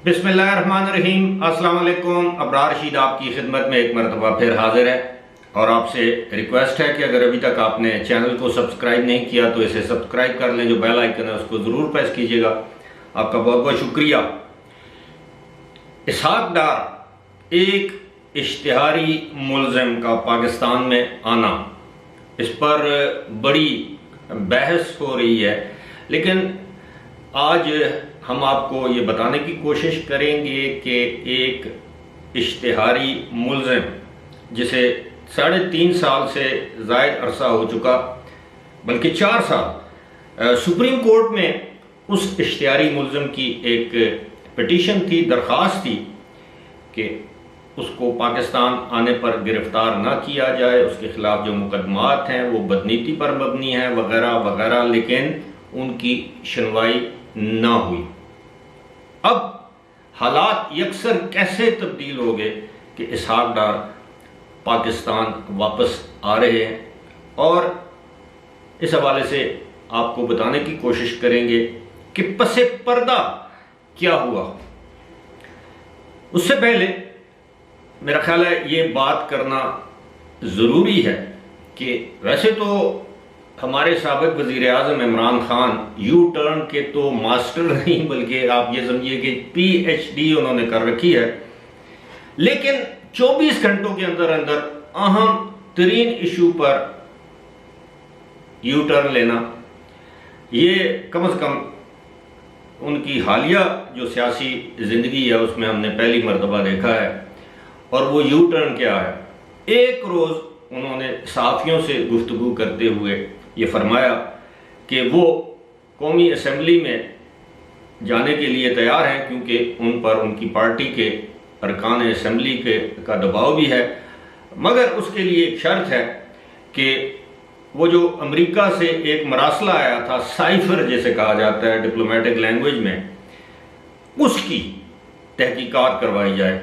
बिस्मिल्लाहिर्रहमानिर्रहीम। अस्सलाम वालेकुम। अबरार रशीद आपकी खिदमत में एक मरतबा फिर हाजिर है और आपसे रिक्वेस्ट है कि अगर अभी तक आपने चैनल को सब्सक्राइब नहीं किया तो इसे सब्सक्राइब कर लें। जो बेल आइकन है उसको ज़रूर प्रेस कीजिएगा। आपका बहुत बहुत शुक्रिया। इसहाक डार एक इश्तिहारी मुलज़िम का पाकिस्तान में आना, इस पर बड़ी बहस हो रही है, लेकिन आज हम आपको ये बताने की कोशिश करेंगे कि एक इश्तिहारी मुलज़िम जिसे 3.5 साल से ज़ायद अरसा हो चुका, बल्कि 4 साल, सुप्रीम कोर्ट में उस इश्तिहारी मुलज़िम की एक पिटीशन थी, दरख्वास्त थी कि उसको पाकिस्तान आने पर गिरफ्तार ना किया जाए, उसके खिलाफ जो मुकदमात हैं वो बदनीति पर मबनी हैं वगैरह वगैरह, लेकिन उनकी सुनवाई ना हुई। अब हालात यकसर कैसे तब्दील हो गए कि इसहाक डार पाकिस्तान वापस आ रहे हैं, और इस हवाले से आपको बताने की कोशिश करेंगे कि पसे पर्दा क्या हुआ। उससे पहले मेरा ख्याल है ये बात करना ज़रूरी है कि वैसे तो हमारे साबिक़ वज़ीर आज़म इमरान खान यू टर्न के तो मास्टर नहीं, बल्कि आप ये समझिए कि PhD उन्होंने कर रखी है, लेकिन 24 घंटों के अंदर अंदर अहम तरीन इशू पर यू टर्न लेना, ये कम से कम उनकी हालिया जो सियासी ज़िंदगी है उसमें हमने पहली मरतबा देखा है। और वो यू टर्न क्या है? एक रोज़ उन्होंने सहाफ़ियों से गुफ्तगू करते हुए ये फरमाया कि वो कौमी असम्बली में जाने के लिए तैयार हैं, क्योंकि उन पर उनकी पार्टी के अरकान असम्बली का दबाव भी है, मगर उसके लिए एक शर्त है कि वो जो अमेरिका से एक मरासला आया था, साइफर जैसे कहा जाता है डिप्लोमेटिक लैंग्वेज में, उसकी तहकीकात करवाई जाए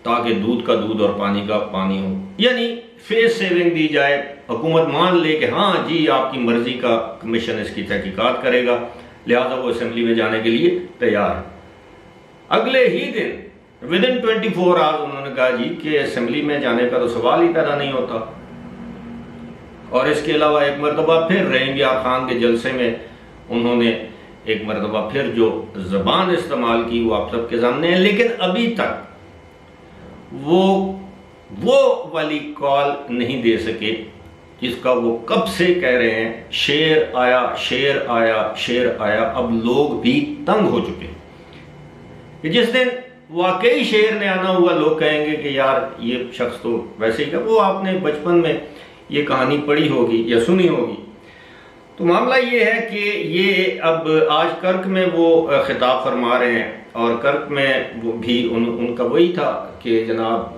ताकि दूध का दूध और पानी का पानी हो, यानी फेस सेविंग दी जाए। हुकूमत मान ले कि हाँ जी आपकी मर्जी का कमीशन इसकी तहकीकात करेगा, लिहाजा वो असेंबली में जाने के लिए तैयार है। अगले ही दिन विदिन 24 आवर्स उन्होंने कहा जी कि असेंबली में जाने का तो सवाल ही पैदा नहीं होता। और इसके अलावा एक मरतबा फिर रहीम यार खान के जलसे में उन्होंने एक मरतबा फिर जो ज़बान इस्तेमाल की वो आप सबके सामने है, लेकिन अभी तक वो वाली कॉल नहीं दे सके जिसका वो कब से कह रहे हैं, शेर आया शेर आया शेर आया। अब लोग भी तंग हो चुके कि जिस दिन वाकई शेर ने आना हुआ लोग कहेंगे कि यार ये शख्स तो वैसे ही का, वो आपने बचपन में ये कहानी पढ़ी होगी या सुनी होगी। तो मामला ये है कि ये अब आज कर्क में वो खिताब फरमा रहे हैं, और कर्क में वो भी उनका वही था कि जनाब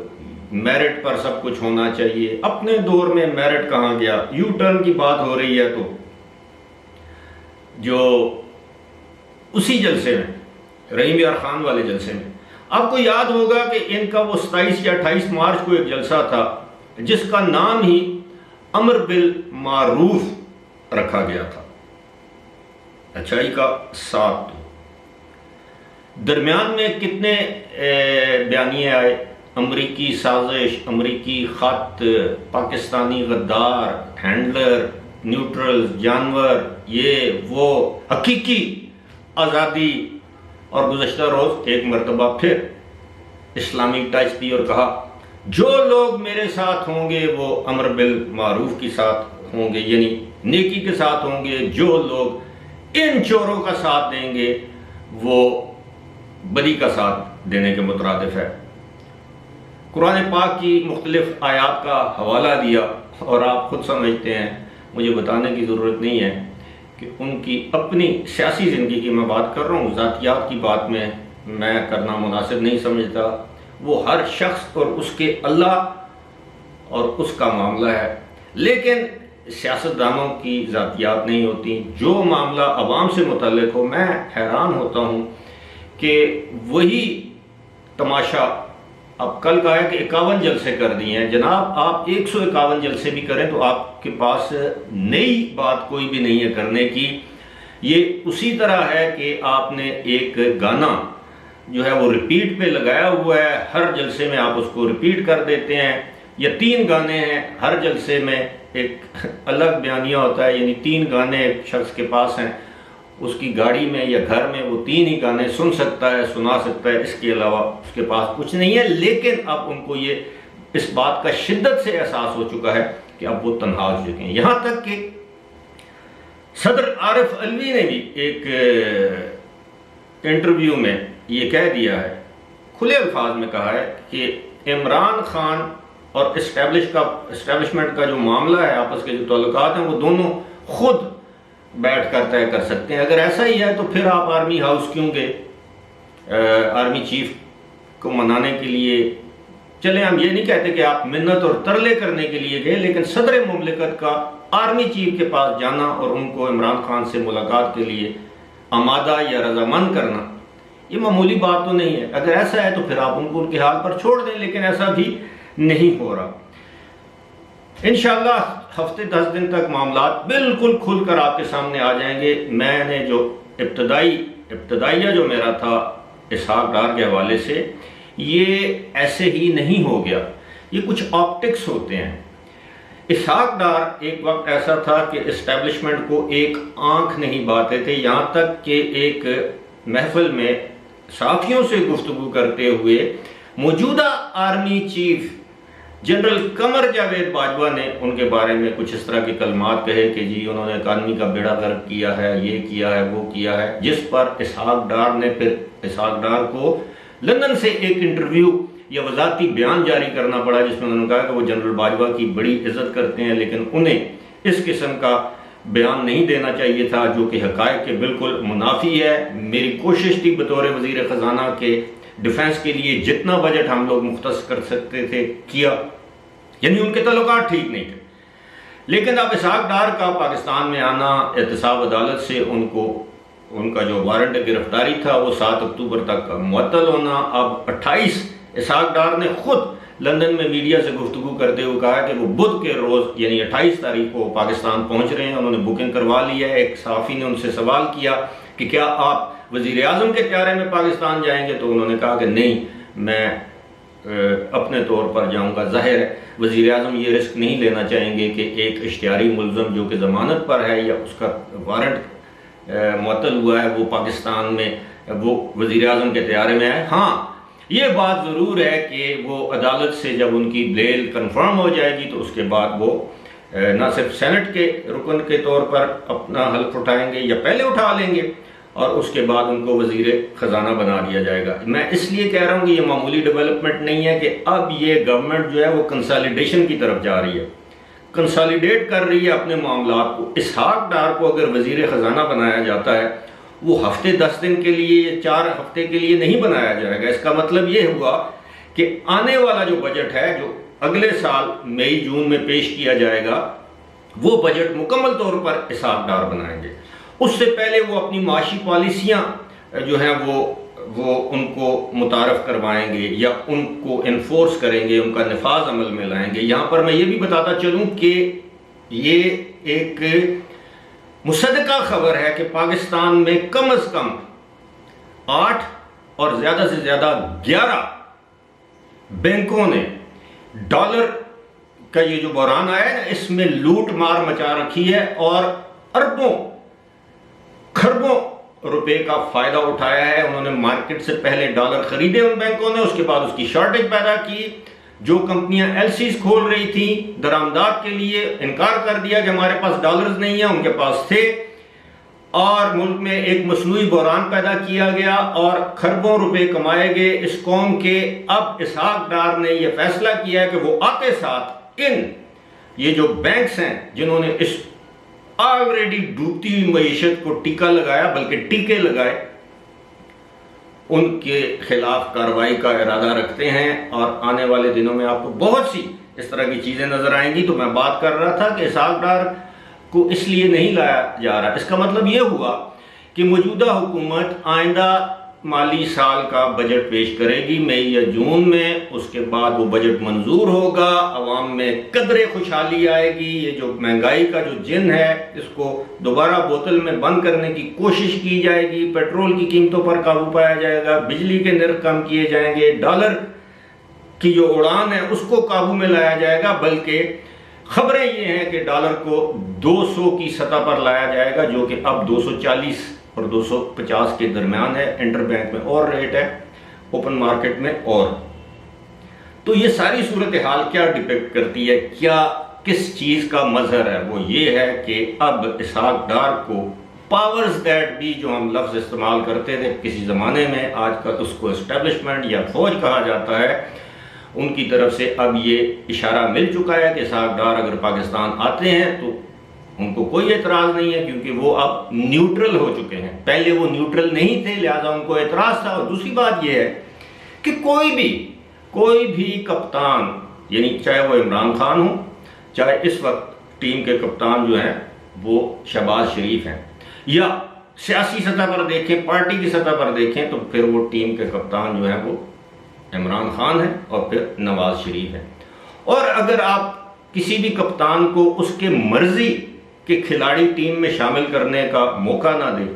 मेरिट पर सब कुछ होना चाहिए। अपने दौर में मेरिट कहाँ गया? यू टर्न की बात हो रही है तो जो उसी जलसे में, रहीम यार खान वाले जलसे में, आपको याद होगा कि इनका वो 27 या 28 मार्च को एक जलसा था जिसका नाम ही अमर बिल मारूफ रखा गया था, अच्छाई का साथ। दरमियान में कितने बयानिए आए, अमरीकी साजिश, अमरीकी खत, पाकिस्तानी गद्दार, हैंडलर, न्यूट्रल, जानवर, ये वो, हकीकी आज़ादी। और गुज़श्ता रोज़ एक मरतबा फिर इस्लामिक टच दी और कहा जो लोग मेरे साथ होंगे वो अमर बिल मारूफ के साथ होंगे, यानी नेकी के साथ होंगे। जो लोग इन चोरों का साथ देंगे वो बदी का साथ देने के मुतरादिफ है। कुरान पाक की मुख्तलिफ आयात का हवाला दिया, और आप खुद समझते हैं, मुझे बताने की ज़रूरत नहीं है कि उनकी अपनी सियासी ज़िंदगी की मैं बात कर रहा हूँ, ज़ातियात की बात में मैं करना मुनासिब नहीं समझता। वो हर शख्स और उसके अल्लाह और उसका मामला है, लेकिन सियासतदानों की ज़ातियात नहीं होती। जो मामला अवाम से मुतल्लिक हो, मैं हैरान होता हूँ कि वही तमाशा अब कल का है कि 51 जलसे कर दिए हैं। जनाब आप 151 जलसे भी करें तो आपके पास नई बात कोई भी नहीं है करने की। ये उसी तरह है कि आपने एक गाना जो है वो रिपीट पे लगाया हुआ है, हर जलसे में आप उसको रिपीट कर देते हैं। या 3 गाने हैं, हर जलसे में एक अलग बयानिया होता है, यानी 3 गाने एक शख्स के पास हैं, उसकी गाड़ी में या घर में वो 3 ही गाने सुन सकता है, सुना सकता है, इसके अलावा उसके पास कुछ नहीं है। लेकिन अब उनको ये इस बात का शिद्दत से एहसास हो चुका है कि अब वो तन्हा हो चुके हैं। यहाँ तक कि सदर आरिफ अलवी ने भी एक इंटरव्यू में ये कह दिया है, खुले अल्फाज में कहा है कि इमरान खान और इस्टेब्लिशमेंट का जो मामला है, आपस के जो ताल्लुकात हैं, वो दोनों खुद बैठ कर तय कर सकते हैं। अगर ऐसा ही है तो फिर आप आर्मी हाउस क्यों गए, आर्मी चीफ को मनाने के लिए? चले, हम ये नहीं कहते कि आप मिन्नत और तरले करने के लिए गए, लेकिन सदर मुमलिकत का आर्मी चीफ के पास जाना और उनको इमरान खान से मुलाकात के लिए आमादा या रजामंद करना, ये मामूली बात तो नहीं है। अगर ऐसा है तो फिर आप उनको उनके हाल पर छोड़ दें, लेकिन ऐसा भी नहीं हो रहा। इंशाअल्लाह हफ्ते 10 दिन तक मामलात बिल्कुल खुलकर आपके सामने आ जाएंगे। मैंने जो इब्तदाइया जो मेरा था इसहाक डार के हवाले से, ये ऐसे ही नहीं हो गया, ये कुछ ऑप्टिक्स होते हैं। इसहाक डार एक वक्त ऐसा था कि इस्टेब्लिशमेंट को एक आंख नहीं बाते थे, यहाँ तक कि एक महफिल में साथियों से गुफ्तगू करते हुए मौजूदा army chief general Qamar Javed Bajwa ने उनके बारे में कुछ इस तरह के कलमात कहे कि जी उन्होंने इकानमी का बेड़ा गर्क किया है, ये किया है, वो किया है, जिस पर इसहाक डार ने फिर इसहाक डार को लंदन से एक इंटरव्यू या वजाती बयान जारी करना पड़ा, जिसमें उन्होंने कहा कि वो जनरल बाजवा की बड़ी इज्जत करते हैं, लेकिन उन्हें इस किस्म का बयान नहीं देना चाहिए था जो कि हकायक के बिल्कुल मुनाफी है। मेरी कोशिश थी बतौर वजीर ख़जाना के डिफेंस के लिए जितना बजट हम लोग मुख्तस कर सकते थे किया, यानी उनके ताल्लुकात ठीक नहीं थे। लेकिन अब इसहाक डार का पाकिस्तान में आना, एहतसाब अदालत से उनका जो वारंट गिरफ्तारी था वो 7 अक्टूबर तक मुअत्तल होना, अब 28 इसहाक डार ने खुद लंदन में मीडिया से गुफ्तगू करते हुए कहा कि वो बुध के रोज़ यानी 28 तारीख को पाकिस्तान पहुंच रहे हैं। उन्होंने बुकिंग करवा ली है। एक सहाफ़ी ने उनसे सवाल किया कि क्या आप वज़ीर आज़म के त्यारे में पाकिस्तान जाएंगे, तो उन्होंने कहा कि नहीं, मैं अपने तौर पर जाऊंगा। जाहिर है वज़ीर आज़म ये रिस्क नहीं लेना चाहेंगे कि एक इश्तिहारी मुलज़म जो कि ज़मानत पर है या उसका वारंट मुअत्तल हुआ है वो पाकिस्तान में वो वज़ीर आज़म के त्यारे में है। हाँ, ये बात ज़रूर है कि वो अदालत से जब उनकी बेल कंफर्म हो जाएगी तो उसके बाद वो ना सिर्फ सेनेट के रुकन के तौर पर अपना हल्फ उठाएंगे या पहले उठा लेंगे और उसके बाद उनको वज़ीर ख़जाना बना दिया जाएगा। मैं इसलिए कह रहा हूँ कि ये मामूली डेवलपमेंट नहीं है कि अब ये गवर्नमेंट जो है वो कंसोलिडेशन की तरफ जा रही है, कंसोलिडेट कर रही है अपने मामलात को। इसहाक डार को अगर वज़ीर ख़जाना बनाया जाता है वो हफ्ते 10 दिन के लिए, 4 हफ्ते के लिए नहीं बनाया जाएगा। इसका मतलब ये हुआ कि आने वाला जो बजट है जो अगले साल मई जून में पेश किया जाएगा वो बजट मुकम्मल तौर पर इसहाक डार बनाएंगे। उससे पहले वो अपनी माशी पॉलिसियाँ जो हैं वो उनको मुतारफ़ करवाएंगे या उनको इन्फोर्स करेंगे, उनका नफाज अमल में लाएंगे। यहाँ पर मैं ये भी बताता चलूँ कि ये एक मुसद्दका खबर है कि पाकिस्तान में कम से कम 8 और ज़्यादा से ज़्यादा 11 बैंकों ने डॉलर का ये जो बहरान आया है ना, इसमें लूट मार मचा रखी है और अरबों खरबों रुपए का फायदा उठाया है। उन्होंने मार्केट से पहले डॉलर खरीदे उन बैंकों ने, उसके बाद उसकी शॉर्टेज पैदा की। जो कंपनियां एलसीज खोल रही थी दरामदात के लिए, इनकार कर दिया कि हमारे पास डॉलर्स नहीं है, उनके पास थे, और मुल्क में एक मसनूई बहरान पैदा किया गया और खरबों रुपए कमाए गए इस कौम के। अब इसहाक डार ने यह फैसला किया है कि वो आते साथ ये जो बैंक्स हैं जिन्होंने इस ऑलरेडी डूबती हुई मईशत को टीका लगाया, बल्कि टीके लगाए, उनके खिलाफ कार्रवाई का इरादा रखते हैं। और आने वाले दिनों में आपको बहुत सी इस तरह की चीजें नजर आएंगी। तो मैं बात कर रहा था कि इसहाक डार को इसलिए नहीं लाया जा रहा, इसका मतलब यह हुआ कि मौजूदा हुकूमत आइंदा माली साल का बजट पेश करेगी मई या जून में। उसके बाद वो बजट मंजूर होगा, अवाम में कदरे खुशहाली आएगी। ये जो महंगाई का जो जिन है इसको दोबारा बोतल में बंद करने की कोशिश की जाएगी। पेट्रोल की कीमतों पर काबू पाया जाएगा, बिजली के निर्ख कम किए जाएंगे, डॉलर की जो उड़ान है उसको काबू में लाया जाएगा। बल्कि खबरें ये हैं कि डॉलर को 200 की सतह पर लाया जाएगा, जो कि अब 240 और 250 के दरमियान है। इंटरबैंक में और रेट है, ओपन मार्केट में और। तो ये सारी सूरत हाल क्या डिपेक्ट करती है, क्या किस चीज का मजहर है, वो ये है कि अब इसहाक डार को पावर्स दैट बी, जो हम लफ्ज इस्तेमाल करते थे किसी जमाने में, आजकल उसको एस्टेब्लिशमेंट या फौज कहा जाता है, उनकी तरफ से अब ये इशारा मिल चुका है कि इसहाक डार अगर पाकिस्तान आते हैं तो उनको कोई एतराज़ नहीं है, क्योंकि वो अब न्यूट्रल हो चुके हैं। पहले वो न्यूट्रल नहीं थे, लिहाजा उनको एतराज़ था। और दूसरी बात ये है कि कोई भी कप्तान, यानी चाहे वो इमरान खान हो, चाहे इस वक्त टीम के कप्तान जो हैं वो शहबाज शरीफ हैं, या सियासी सतह पर देखें, पार्टी की सतह पर देखें, तो फिर वो टीम के कप्तान जो हैं वो इमरान खान है और फिर नवाज शरीफ है। और अगर आप किसी भी कप्तान को उसके मर्जी के खिलाड़ी टीम में शामिल करने का मौका ना दे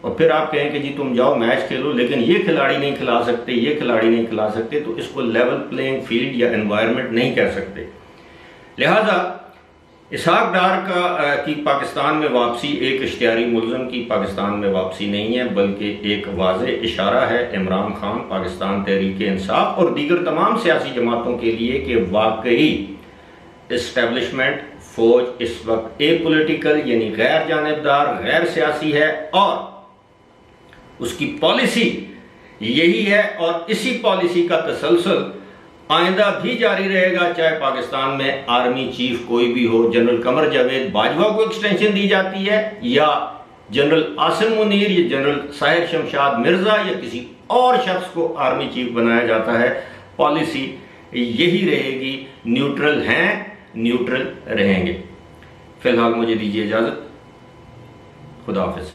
और फिर आप कहें कि जी तुम जाओ मैच खेलो, लेकिन ये खिलाड़ी नहीं खिला सकते, ये खिलाड़ी नहीं खिला सकते, तो इसको लेवल प्लेइंग फील्ड या एनवायरनमेंट नहीं कह सकते। लिहाजा इसहाक डार की पाकिस्तान में वापसी एक इश्तिहारी मुल्ज़म की पाकिस्तान में वापसी नहीं है, बल्कि एक वाज़े इशारा है इमरान खान, पाकिस्तान तहरीक इंसाफ और दीगर तमाम सियासी जमातों के लिए कि वाकई इस्टेब्लिशमेंट, फौज इस वक्त ए पॉलिटिकल यानी गैर जानिबदार, गैर सियासी है और उसकी पॉलिसी यही है और इसी पॉलिसी का तसलसल आइंदा भी जारी रहेगा, चाहे पाकिस्तान में आर्मी चीफ कोई भी हो। जनरल कमर जावेद बाजवा को एक्सटेंशन दी जाती है, या जनरल आसिम मुनीर या जनरल साहिर शमशाद मिर्जा या किसी और शख्स को आर्मी चीफ बनाया जाता है, पॉलिसी यही रहेगी। न्यूट्रल हैं, न्यूट्रल रहेंगे। फिलहाल मुझे दीजिए इजाजत। खुदा हाफिज।